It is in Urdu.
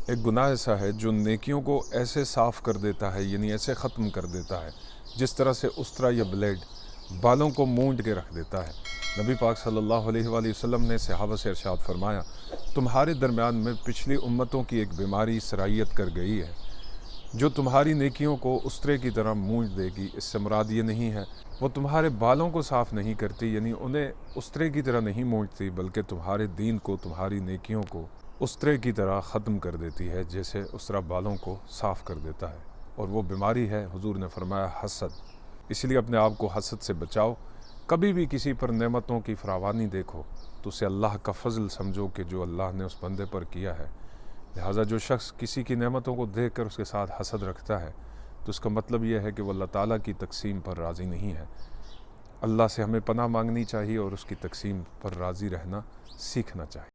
ایک گناہ ایسا ہے جو نیکیوں کو ایسے صاف کر دیتا ہے، یعنی ایسے ختم کر دیتا ہے جس طرح سے استرا یا بلیڈ بالوں کو مونڈ کے رکھ دیتا ہے۔ نبی پاک صلی اللہ علیہ وآلہ وسلم نے صحابہ سے ارشاد فرمایا، تمہارے درمیان میں پچھلی امتوں کی ایک بیماری سرایت کر گئی ہے جو تمہاری نیکیوں کو استرے کی طرح مونڈ دے گی۔ اس سے مراد یہ نہیں ہے وہ تمہارے بالوں کو صاف نہیں کرتی، یعنی انہیں استرے کی طرح نہیں مونڈتی، بلکہ تمہارے دین کو، تمہاری نیکیوں کو استرے کی طرح ختم کر دیتی ہے، جیسے استرا بالوں کو صاف کر دیتا ہے۔ اور وہ بیماری ہے، حضور نے فرمایا، حسد۔ اس لیے اپنے آپ کو حسد سے بچاؤ۔ کبھی بھی کسی پر نعمتوں کی فراوانی دیکھو تو اسے اللہ کا فضل سمجھو کہ جو اللہ نے اس بندے پر کیا ہے۔ لہٰذا جو شخص کسی کی نعمتوں کو دیکھ کر اس کے ساتھ حسد رکھتا ہے تو اس کا مطلب یہ ہے کہ وہ اللہ تعالیٰ کی تقسیم پر راضی نہیں ہے۔ اللہ سے ہمیں پناہ مانگنی چاہیے اور اس کی تقسیم پر راضی رہنا سیکھنا چاہیے۔